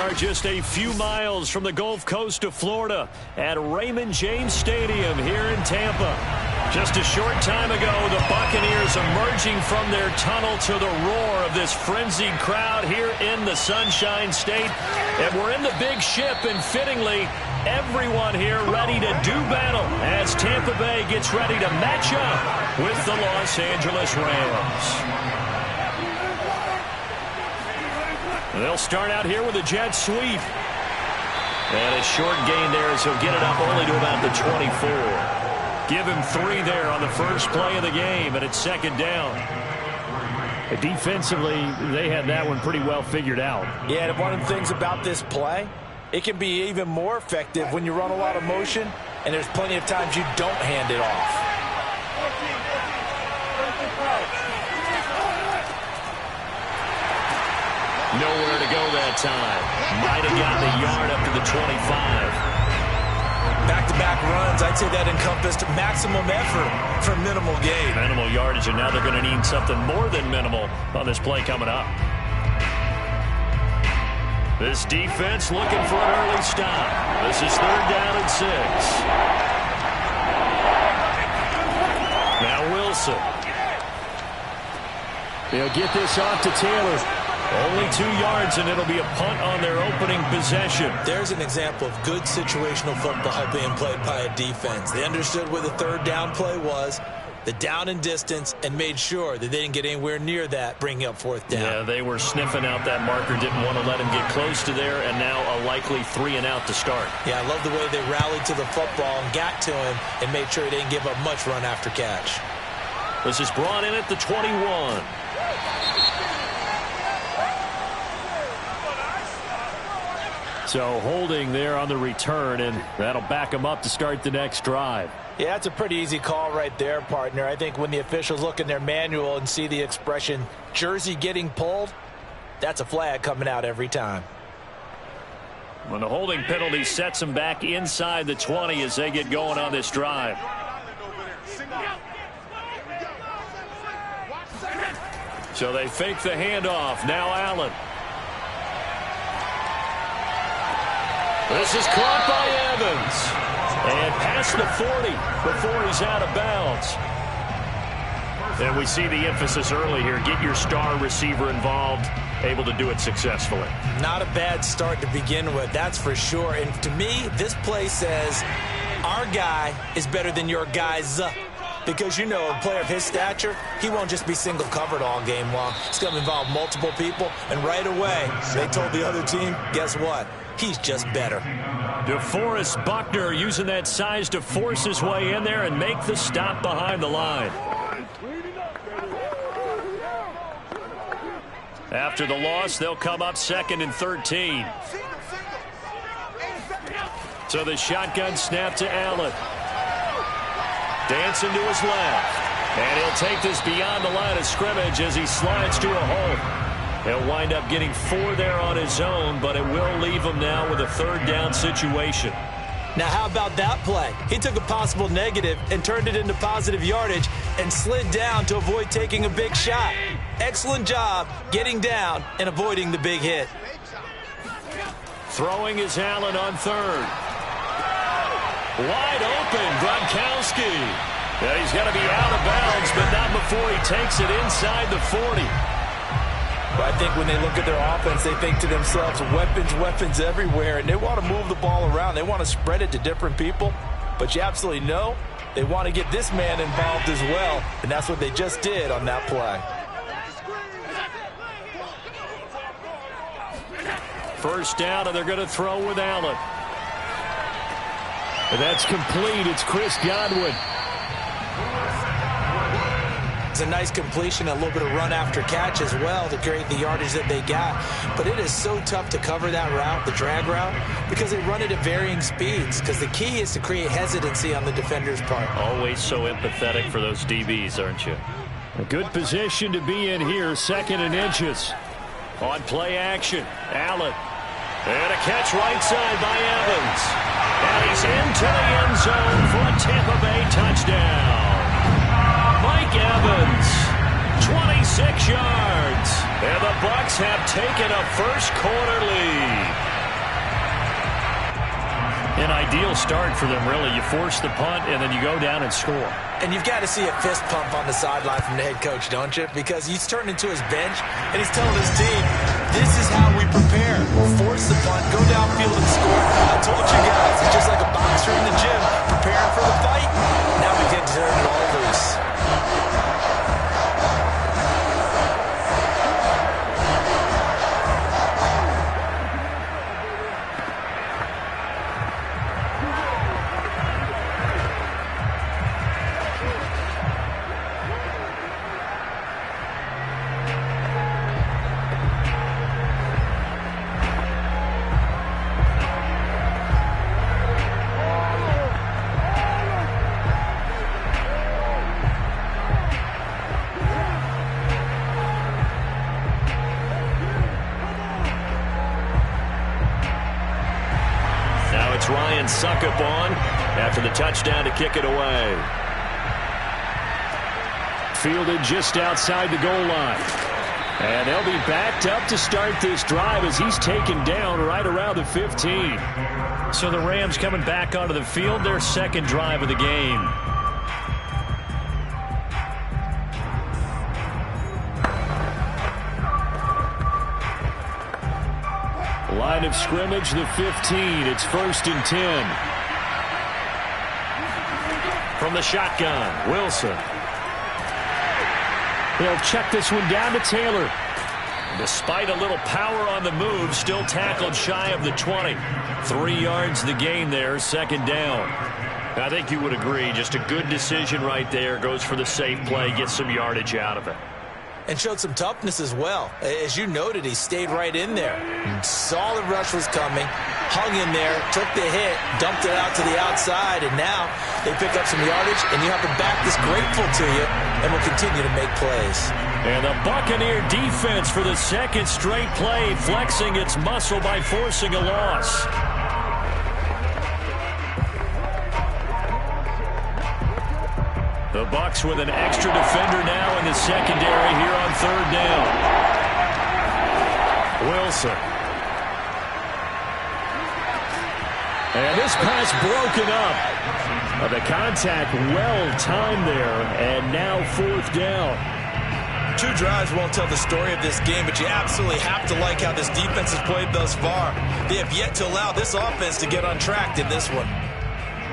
are just a few miles from the Gulf Coast of Florida at Raymond James Stadium here in Tampa. Just a short time ago, the Buccaneers emerging from their tunnel to the roar of this frenzied crowd here in the Sunshine State. And we're in the big ship, and fittingly, everyone here ready to do battle as Tampa Bay gets ready to match up with the Los Angeles Rams. They'll start out here with a jet sweep. And a short gain there as he'll get it up only to about the 24. Give him 3 there on the first play of the game, and it's second down. Defensively, they had that one pretty well figured out. Yeah, and one of the things about this play, it can be even more effective when you run a lot of motion, and there's plenty of times you don't hand it off. Nowhere to go that time. Might have gotten a yard up to the 25. Back-to-back runs, I'd say that encompassed maximum effort for minimal gain. Minimal yardage, and now they're going to need something more than minimal on this play coming up. This defense looking for an early stop. This is 3rd down and 6. Now Wilson. They'll get this off to Taylor. Only 2 yards, and it'll be a punt on their opening possession. There's an example of good situational football being played by a defense. They understood where the 3rd down play was, the down and distance, and made sure that they didn't get anywhere near that, bringing up 4th down. Yeah, they were sniffing out that marker, didn't want to let him get close to there, and now a likely 3 and out to start. Yeah, I love the way they rallied to the football and got to him and made sure he didn't give up much run after catch. This is brought in at the 21. So holding there on the return, and that'll back them up to start the next drive. Yeah, that's a pretty easy call right there, partner. I think when the officials look in their manual and see the expression jersey getting pulled, that's a flag coming out every time. When the holding penalty sets them back inside the 20 as they get going on this drive. So they fake the handoff. Now Allen. This is caught by Evans. And past the 40 before he's out of bounds. And we see the emphasis early here. Get your star receiver involved. Able to do it successfully. Not a bad start to begin with, that's for sure. And to me, this play says our guy is better than your guys. Because, you know, a player of his stature, he won't just be single covered all game long. It's going to involve multiple people. And right away, they told the other team, guess what? He's just better. DeForest Buckner using that size to force his way in there and make the stop behind the line. After the loss, they'll come up 2nd and 13. So the shotgun snap to Allen. Dancing to his left. And he'll take this beyond the line of scrimmage as he slides to a hole. He'll wind up getting 4 there on his own, but it will leave him now with a 3rd down situation. Now, how about that play? He took a possible negative and turned it into positive yardage and slid down to avoid taking a big shot. Excellent job getting down and avoiding the big hit. Throwing is Allen on 3rd. Wide open, Gronkowski. Yeah, he's got to be out of bounds, but not before he takes it inside the 40. But I think when they look at their offense, they think to themselves, weapons everywhere, and they want to move the ball around. They want to spread it to different people, but you absolutely know they want to get this man involved as well, and that's what they just did on that play. First down, and they're going to throw with Allen. And that's complete. It's Chris Godwin. It's a nice completion, a little bit of run after catch as well to create the yardage that they got. But it is so tough to cover that route, the drag route, because they run it at varying speeds. Because the key is to create hesitancy on the defender's part. Always so empathetic for those DBs, aren't you? A good position to be in here, 2nd and inches. On play action, Allen. And a catch right side by Evans. And he's into the end zone for a Tampa Bay touchdown. Mike Evans, 26 yards. And the Bucs have taken a first quarter lead. An ideal start for them, really. You force the punt, and then you go down and score. And you've got to see a fist pump on the sideline from the head coach, don't you? Because he's turned into his bench, and he's telling his team, this is how we prepare. Force the punt, go downfield and score. I told you guys, it's just like a boxer in the gym preparing for the fight. Now we get to turn it all loose. Ryan Suckup on after the touchdown to kick it away. Fielded just outside the goal line. And they'll be backed up to start this drive as he's taken down right around the 15. So the Rams coming back onto the field, their second drive of the game. Line of scrimmage, the 15. It's 1st and 10. From the shotgun, Wilson. They'll check this one down to Taylor. Despite a little power on the move, still tackled shy of the 20. 3 yards the gain there, 2nd down. I think you would agree, just a good decision right there. Goes for the safe play, gets some yardage out of it. And showed some toughness as well. As you noted, he stayed right in there. Saw the rush was coming, hung in there, took the hit, dumped it out to the outside, and now they pick up some yardage, and you have a back that's grateful to you and will continue to make plays. And the Buccaneer defense for the second straight play, flexing its muscle by forcing a loss. The Bucs with an extra defender now in the secondary here on 3rd down. Wilson. And this pass broken up. The contact well timed there, and now 4th down. 2 drives won't tell the story of this game, but you absolutely have to like how this defense has played thus far. They have yet to allow this offense to get untracked in this one.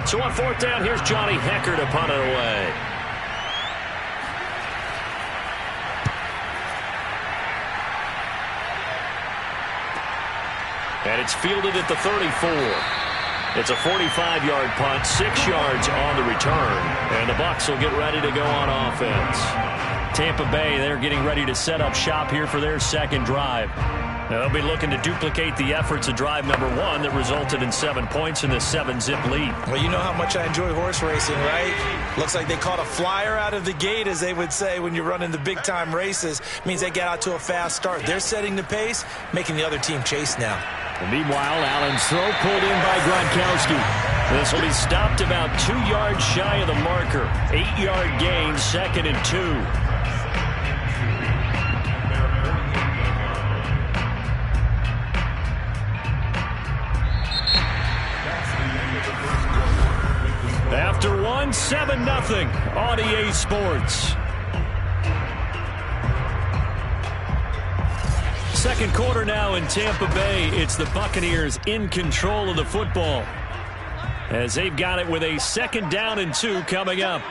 So on 4th down, here's Johnny Hekker to punt it away. And it's fielded at the 34. It's a 45-yard punt, 6 yards on the return. And the Bucs will get ready to go on offense. Tampa Bay, they're getting ready to set up shop here for their second drive. They'll be looking to duplicate the efforts of drive number 1 that resulted in 7 points in the 7-zip lead. Well, you know how much I enjoy horse racing, right? Looks like they caught a flyer out of the gate, as they would say when you're running the big-time races. Means they get out to a fast start. They're setting the pace, making the other team chase now. And meanwhile, Allen's throw pulled in by Gronkowski. This will be stopped about 2 yards shy of the marker. 8-yard gain, 2nd and 2. After 1, 7-0 on EA Sports. Second quarter now in Tampa Bay. It's the Buccaneers in control of the football as they've got it with a 2nd down and 2 coming up.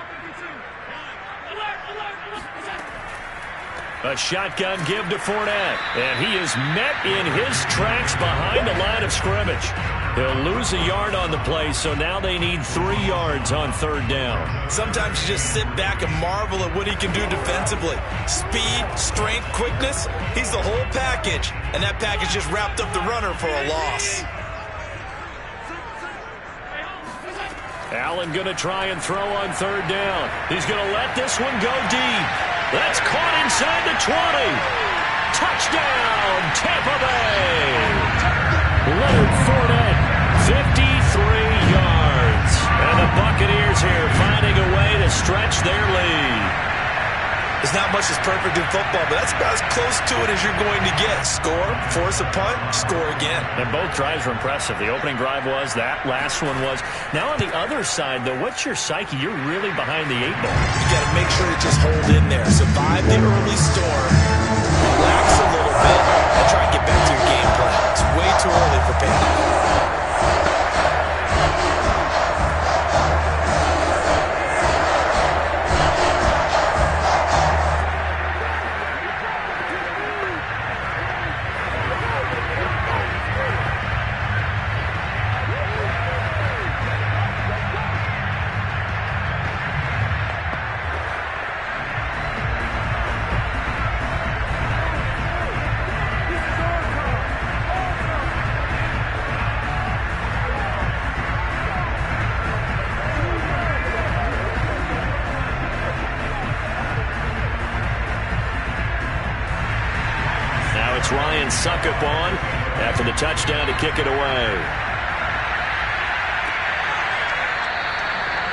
A shotgun give to Fournette, and he is met in his tracks behind the line of scrimmage. He'll lose a yard on the play, so now they need 3 yards on 3rd down. Sometimes you just sit back and marvel at what he can do defensively. Speed, strength, quickness, he's the whole package. And that package just wrapped up the runner for a loss. Allen going to try and throw on 3rd down. He's going to let this one go deep. That's caught inside the 20. Touchdown, Tampa Bay. Leonard Fournette, 53 yards. And the Buccaneers here finding a way to stretch their lead. As not much is perfect in football, but that's about as close to it as you're going to get. Score, force a punt, score again. And both drives were impressive. The opening drive was, that last one was. Now on the other side, though, what's your psyche? You're really behind the 8 ball. You got to make sure to just hold in there. Survive the early storm. Relax a little bit and try and get back to your game plan. It's way too early for panic. It's Ryan Succop on after the touchdown to kick it away.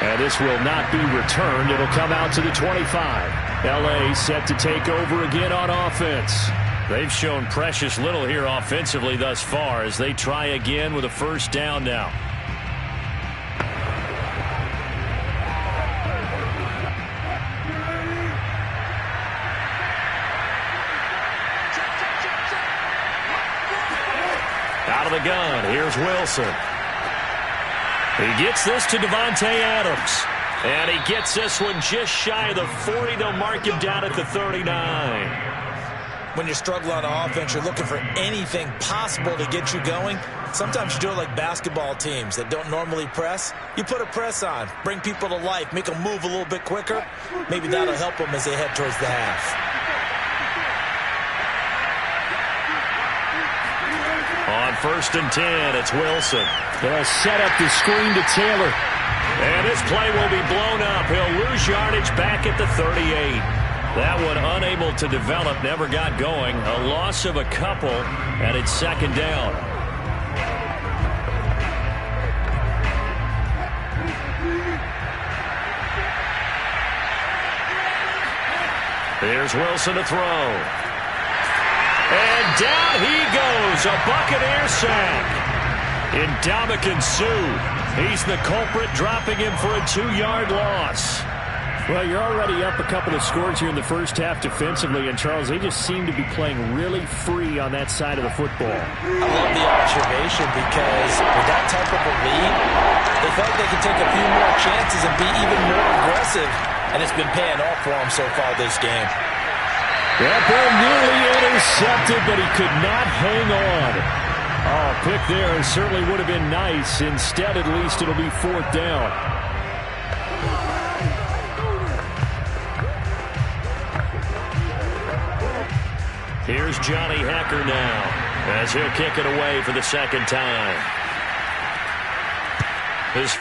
And this will not be returned. It'll come out to the 25. L.A. set to take over again on offense. They've shown precious little here offensively thus far as they try again with a first down now. Out of the gun, here's Wilson. He gets this to Davante Adams. And he gets this one just shy of the 40. They'll mark him down at the 39. When you struggle on offense, you're looking for anything possible to get you going. Sometimes you do it like basketball teams that don't normally press. You put a press on, bring people to life, make them move a little bit quicker. Maybe that'll help them as they head towards the half. On 1st and 10, it's Wilson. They'll set up the screen to Taylor. And this play will be blown up. He'll lose yardage back at the 38. That one unable to develop, never got going. A loss of a couple, and it's 2nd down. Here's Wilson to throw. And down he goes, a Buccaneer sack. Ndamukong Suh, he's the culprit, dropping him for a 2-yard loss. Well, you're already up a couple of scores here in the first half defensively, and Charles, they just seem to be playing really free on that side of the football. I love the observation because with that type of a lead, they felt they could take a few more chances and be even more aggressive, and it's been paying off for them so far this game. That ball nearly intercepted, but he could not hang on. Oh, pick there certainly would have been nice. Instead, at least it'll be 4th down. Here's Johnny Hekker now as he'll kick it away for the 2nd time. His